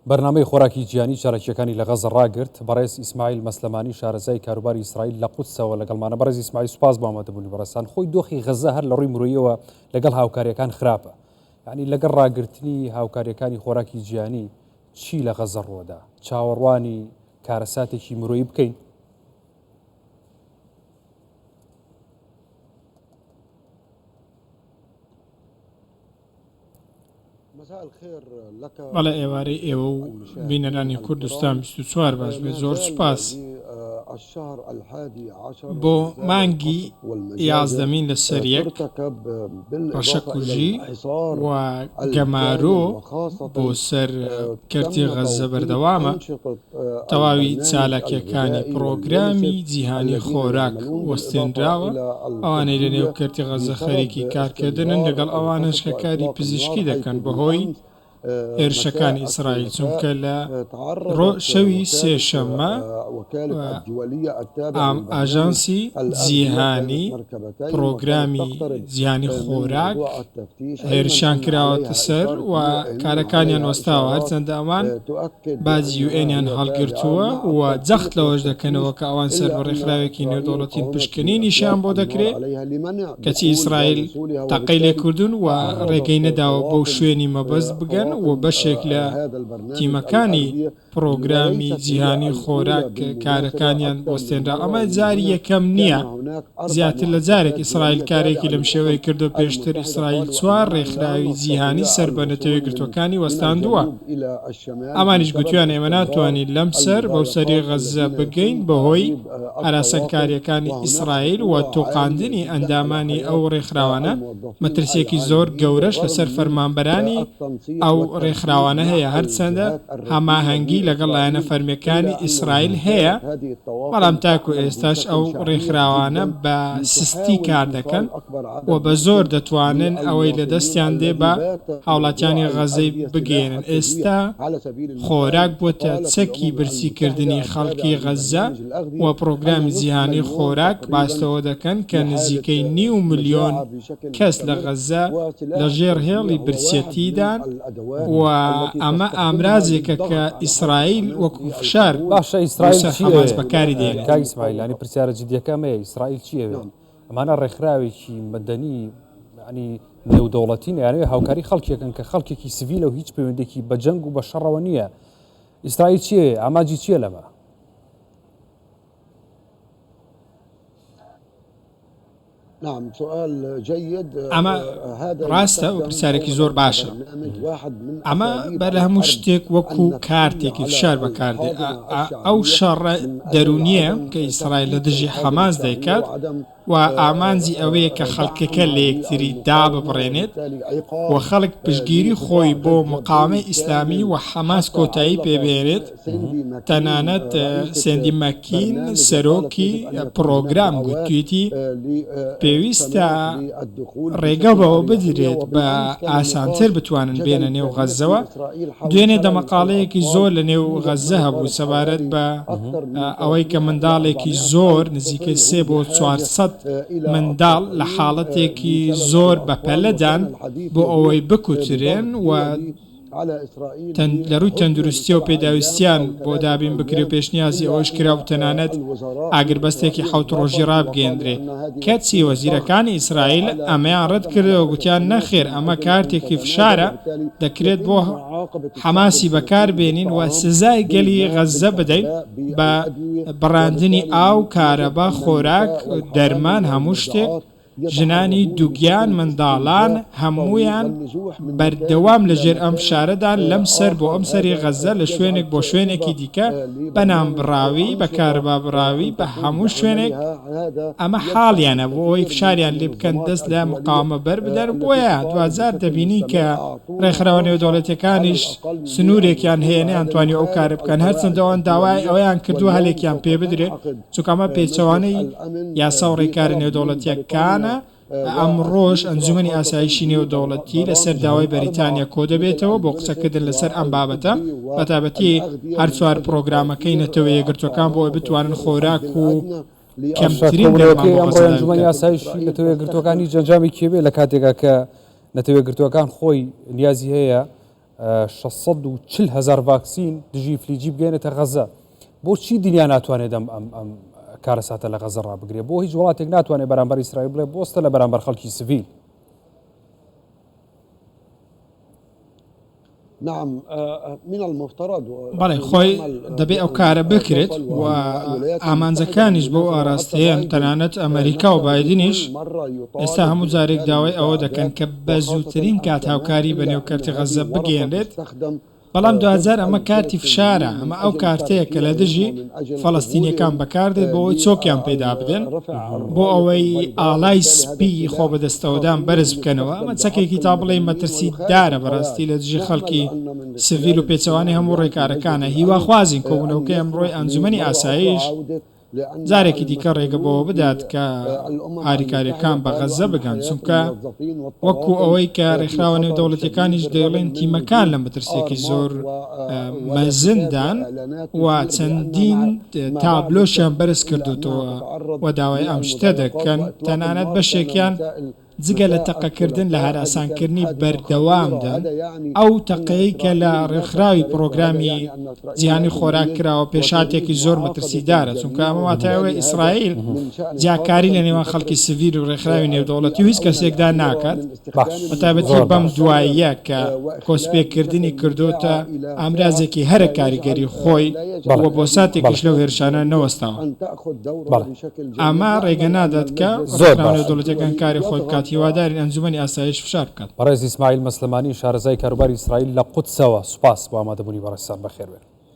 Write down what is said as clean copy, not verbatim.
بەرنامەی خۆراکی گیانی چارەکیەکانی لە غەزە ڕاگرت. بەڕێز ئیسماعیل مەسلەمانی شارەزای کاروباری ئیسرائیل لە قودسەوە لەگەڵمانە. بەڕێز ئیسماعیل سوپاس بۆ ئامادەبوونی بەڕێستان. خۆی دۆخی غەزە هەر لە ڕووی مرۆییەوە لەگەڵ هاوکاریەکان خراپە، یعنی لەگەڵ ڕاگررتنی هاوکاریەکانی خۆراکی گیانی چی لە غەزە ڕۆدا؟ چاوەڕوانی کارەساتێکی مرۆیی بکەین. بەڵێ ئێوارەی ئێوە و بینەرانی کوردستان 24 باش بێت. زۆر سوپاس بۆ مانگی 11مین لە سەریەک ڕەشەکوژی و گەمارۆ بۆ سەر کەرتی غەزە بەردەوامە. تەواوی چالاکیەکانی پرۆگرامی جیهانی خۆراک وەستێنراوە. ئەوانەی لە نێو کەرتی غەزە خەریکی کارکردنن لەگەڵ ئەوانش کە کاری پزیشکی دەکەن بەهۆی هێرشەکانی ئیسرائیل، چونکە لە شەوی سێشەممە ئاژانسی جیهانی پرۆگرامی جیهانی خۆراک هێرشان کراوەتە سەر و کارەکانیان وەستاوە. هەرچەندە ئەوان باجی UN هەڵگرتووە و جەخت لەوەش دەکەنەوە کە ئەوان سەر بە ڕێکخراوێکی نێودەوڵەتین پشکنینیشیان بۆ دەکرێت، کەچی ئیسرائیل تەقەی لێکردون و ڕێگەی نەداوە بەو شوێنی مەبەست بگەن و بەشێک لە تیمەکانی پرۆگرامی جیهانی خۆراک کارەکانیان وەستێنرا. ئەمە جاری یەکەم نییە، زیاتر لە جارێک ئیسرائیل کارێکی لەم شێوەی کردو. پێشتر ئیسرائیل 4 ڕێکخراوی جیهانی سەر بە نەتەوەی گرتوەکانی وەستاندووە. ئەمانیش گوتیان ئێمە ناتوانین لەم سەر بەو سەری غەزە بگەین بەهۆی هەراسەنکاریەکانی ئیسرائیل و تۆقاندنی ئەندامانی ئەو ڕێکخراوانە. مەترسیەکی زۆر گەورەش لەسەر فەرمانبەرانی ئەو ڕێکخراوانە هەیە، هەرچەندە هەماهەنگی لەگەڵ لایەنە فەرمیەکانی ئیسرائیل هەیە، بەڵام تاکو ئێستاش ئەو ڕێکخراوانە بە سستی کار دەکەن و بە زۆر دەتوانن ئەوەی لە دەستیان دێ بە هاوڵاتیانی غەزەی بگێنن. ئێستا خۆراک بۆتە چەکی برسیکردنی خەڵکی غەزە و پرۆگرامی جیهانی خۆراک باستەوە دەکەن کە نزیکەی 9 ملیۆن کەس لە غەزە لەژێر هێڵی برسێتیدان و ئەمە ئامرازێکە کە ئیسرائیل وەکو فشار باشە. ئیسرائیل حەماس بەکاری دێنێت. کاک ئیسماعیلانی پرسیارە جدیەکەم هەیە، ئیسرائیل چیەوێ؟ ئەمانە ڕێکخراوێکی مەدەنی ینی نێودەوڵەتین، یانوێ هاوکاری خەڵکێکن کە خەڵکێکی سڤیلە و هیچ پەیوەندێکی بە جەنگ و بە شەڕەوە نییە. ئیسرائیل چیە؟ ئاماجی چییە لەمە؟ ئەمە ڕاستە و پرسیارێکی زۆر باشە. ئەمە بەر لە هەموو شتێک وەکو کارتێکی فشار بەکاردێ. ئەو شەڕە دەرونیە کە ئیسرائیل لە دژی حەماس دەیکات و ئامانجی ئەوەیە کە خەڵکەکە لە یەکتری دا ببڕێنێت و خەڵک پشگیری خۆی بۆ مقاومەی ئیسلامی و حەماس کۆتایی پێبێنێت. تەنانەت سێندی مەکین سەرۆکی پرۆگرام گوتویەتی پێویستە ڕێگە بەوە بدرێت بە ئاسانتر بتوانن بێنە نێو غەزەوە. دوێنێ دەمەقاڵەیەکی زۆر لە نێو غەزە هەبوو سەبارەت بە ئەوەی کە منداڵێکی زۆر نزیکەی 3 بۆ 400 منداڵ لە حاڵەتێکی زۆر بەپەلەدان بۆ ئەوەی بکوترێن و لە ڕووی تەندروستی و پێداویستیان بۆ دابین بکرێ و پێشنیازی ئەوەش کرا و تەنانەت ئاگربەستێکی 7 ڕۆژی ڕابگەێنرێ. کەچی وەزیرەکانی ئیسرائیل ئەمەیان ڕەت کردەوە، گوتیان نەخێر ئەمە کارتێکی فشارە، دەکرێت بۆ حەماسی بەکار بێنین و سزای گەلی غەزە بدەین بە بڕاندنی ئاو، کارەبا، خۆراک، دەرمان، هەموو شتێک. ژنانی دووگیان منداڵان هەمویان بەردەوام لەژێر ئەم فشارەدان لەم سەر بۆ ئەم سەری غەزە لە شوێنێک بۆ شوێنێکی دیکە بەنام بڕاوی بە کارەبا بڕاوی بە هەموو شوێنێک. ئەمە حاڵیانە بۆ ئەوەی فشاریان لێ بکەن دەست لە مقاومە بەر بدەن. بۆیە دوزار دەبینی کە ڕێکخراوە نێودەوڵەتیەکانیش سنوورێکیان هەیە نەیانتوانی ئەو کارە بکەن، هەرچەندە ئەوان داوای ئەوەیان کردووە هەلێکیان پێ بدرێت، چونکە ئەمە پێچەوانەی یاسا و ڕێکاری نێودەوڵەتیەکانە. ئەمڕۆژ ئەنجومەنی ئاسایشی نێودەوڵەتی لەسەر داوای بەریتانیا کۆ دەبێتەوە بۆ قسەکردن لەسەر ئەم بابەتە. بەتابەتی هەر 4 پرۆگرامەکەی نەتەوە یەکگرتوەکان بۆ بتوانن خۆراک و کەمترین ئەنجومەنی ئاسایشی نەتەوە یەکگرتوەکانی جەنجامی کێبێ لە کاتێکا کە نەتەوە یەکگرتوەکان خۆی نیازی هەیە 640,000 ڤاکسین دژی فلیجی بگەێنێتە غەزە. بۆچی دنیا ناتوانێت ئەم کارەساتە لە غەزە ڕابگرێت؟ بۆ هیچ وڵاتێک ناتوانێت بەرامبەر ئیسرائیل بڵێ بۆستە لە بەرامبەر خەڵکی سڤیل. بەڵێ خۆی دەبێ ئەو کارە بکرێت و ئامانجەکانیش بۆ ئاراستەیەن تەنانەت ئەمریکا و بایدنیش ئێستا هەموو جارێک داوای ئەوە دەکەن کە بە زووترین کات هاوکاری بە نێوکەرتی غەزە بگەێنرێت. بەڵام 2000 ئەمە کارتی فشارە، ئەمە ئەو کارتەیە کە لە دژی فەڵەستینیەکان بەکاردێت بۆ ئەوەی چۆکیان پێدا بدەن بۆ ئەوەی ئاڵای سپی خۆ بەدەستەوەدان بەرز بکەنەوە. ئەمە چەکێکی تا بڵێ مەترسی دارە بەڕاستی لە دژی خەڵکی سڤیل و پێچەوانی هەموو ڕێکارەکانە. هیواخوازین کۆبوونەوەکەی ئەمڕۆی ئەنجومەنی ئاسایش جارێکی دیکە ڕێگە بۆەوە بدات کە ئاریکاریەکان بە غەزە بگەن، چونکە وەکو ئەوەی کە ڕێکخراوە نێودەوڵەتیەکانیش دەڵێن تیمەکان لە مەترسێکی زۆر مەزندان و چەندین تابلۆشیان بەرز کردوتەوە و داوای ئەم شتە دەکەن تەنانەت بەشێکیان جگە لە تەقەکردن لە هەراسانکردنی بەردەوامدا ئەو تەقەی کە لە ڕێکخراوی پرۆگرامی جیهانی خۆراک کراوە پێشاتێکی زۆر مەترسیدارە، چونکە ئەمە واتایەوە ئیسرائیل جاکاری لە نێوان خەڵکی سڤیل و ڕێکخراوی نێودەوڵەتی و هیچ کەسێکدا ناکات بەتایبەتی بەم دواییە کە کۆسپێکردنی کردوتە ئامرازێکی هەرە کاریگەری خۆی وە بۆ ساتێکیش لەو هێرشانە نەوەستاوە. ئەمە ڕێگە نادات کە ڕێکخراوە نێودەوڵەتیەکان کاری خۆی بکات، هیواداری ئەنجومەنی ئاسایش فشار بکات. بەڕێز ئیسماعیل مەسلەمانی شارەزای کاروباری ئیسرائیل لە قودسەوە سوپاس بۆ ئامادەبوونی بەڕێستان بەخێر بێت.